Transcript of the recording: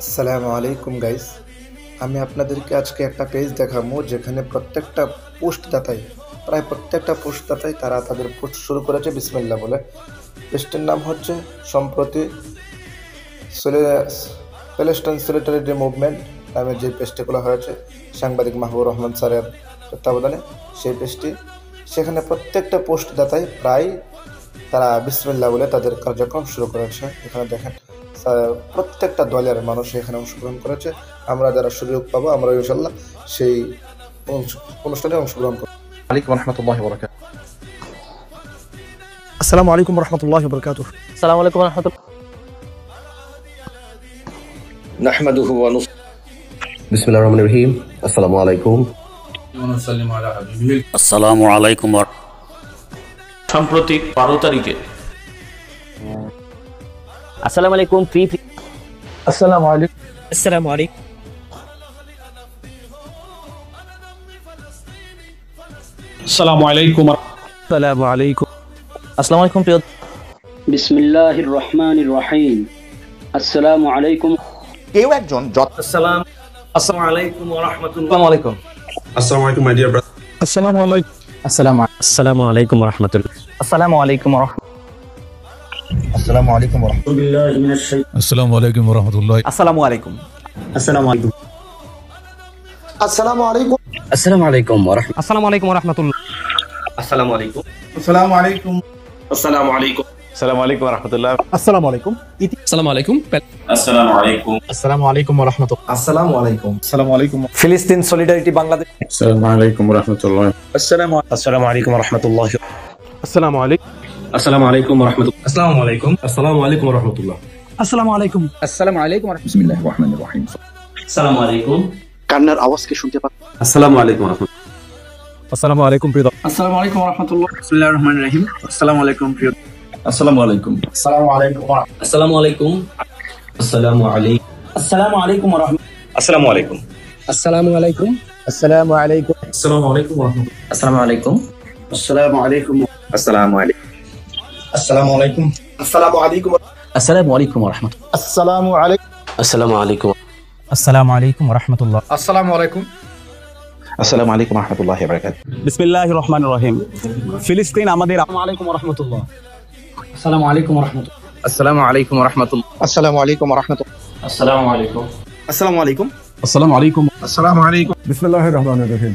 আসসালামু আলাইকুম গাইস। আমি আপনাদেরকে আজকে একটা পেজ দেখাবো যেখানে প্রায় প্রত্যেকটা পোস্টদাতাই তারা তাদের পোস্ট শুরু করেছে বিসমিল্লাহ বলে। পেজটির নাম হচ্ছে সম্প্রতি প্যালেস্টাইন সলিডারিটি মুভমেন্ট নামে যে পেজটি খোলা হয়েছে সাংবাদিক মাহবুবুর রহমান স্যারের তত্ত্বাবধানে সেই পেজটি। সেখানে প্রত্যেকটা পোস্টদাতাই প্রায় তারা বিসমিল্লাহ বলে তাদের কার্যক্রম শুরু করেছে। এখানে দেখেন প্রত্যেকটা দলের মানুষ এখানে অংশগ্রহণ করেছে। আমরা যারা সুযোগ পাবো আমরা ইনশাল্লাহ সেই অনুষ্ঠানে অংশগ্রহণ করব। عليكم ورحمة الله وبركاته. السلام عليكم ورحمة الله وبركاته. السلام عليكم ورحمة الله. نحمده ونصلي. بسم الله الرحمن الرحيم. السلام عليكم. ونسلم على حبيبه. আসসালামু আলাইকুম। সম্প্রতি 12 তারিখে السلام عليكم. السلام عليكم. السلام عليكم. আসসালামু আলাইকুম। السلام عليكم. السلام عليكم. بسم الله الرحمن الرحيم. السلام عليكم. কেউ একজন السلام عليكم ورحمة الله. السلام عليكم. Assalamu alaikum my dear brother. السلام عليكم. السلام عليكم ورحمة الله. السلام عليكم ورحمة আসসালামু আলাইকুম ওয়া রাহমাতুল্লাহ। আসসালামু আলাইকুম ওয়া রাহমাতুল্লাহ। السلام عليكم. السلام عليكم. আসসালামু আলাইকুম। السلام عليكم ورحمة السلام عليكم ورحمة الله. Assalamu alaikum. আসসালামু আলাইকুম। Assalamu alaikum. আসসালামু আলাইকুম ওয়া রাহমাতুল্লাহ। السلام عليكم. السلام عليكم. আসসালামু আলাইকুম। আসসালামু আলাইকুম ওয়া রাহমাতুল্লাহ। السلام عليكم. আসসালামু আলাইকুম। ফিলিস্তিন solidarity Bangladesh. Assalamu alaikum wa rahmatullah. السلام عليكم ورحمة الله. السلام عليكم. Assalamu alaikum wa rahmatullah. السلام عليكم. السلام عليكم ورحمة الله. السلام عليكم. السلام عليكم. বিসমিল্লাহির রহমানির রহিম। Assalamu alaikum. কান্নার আওয়াজকে শুনতে পাচ্ছেন? Assalamu alaikum wa rahmatullah. السلام عليكم প্রিয় السلام عليكم ورحمة الله. بسم الله الرحمن الرحيم. السلام عليكم. Assalamu alaikum. আসসালামু আলাইকুম। Assalamu alaikum. Assalamu alaikum. السلام عليكم ورحمة الله. Assalamu alaikum. السلام عليكم. السلام عليكم. Assalamu alaikum wa rahmatullah. السلام عليكم. আসসালামু আলাইকুম। Assalamu alaikum. আসসালামু আলাইকুম। আসসালামু আলাইকুম। السلام عليكم ورحمة الله. আসসালামু আলাইকুম। Assalamu alaikum. السلام عليكم ورحمة الله. আসসালামু আলাইকুম। আসসালামু আলাইকুম ওয়া রাহমাতুল্লাহি ওয়া বারাকাতুহু। বিসমিল্লাহির রহমানির রহিম। ফিলিস্তিন আমাদের। السلام عليكم ورحمة الله. السلام عليكم ورحمة الله. السلام عليكم ورحمة الله. আসসালামু আলাইকুম ওয়া রাহমাতুল্লাহ। Assalamu alaikum. আসসালামু আলাইকুম। আসসালামু আলাইকুম। আসসালামু আলাইকুম। বিসমিল্লাহির রহমানির রহিম।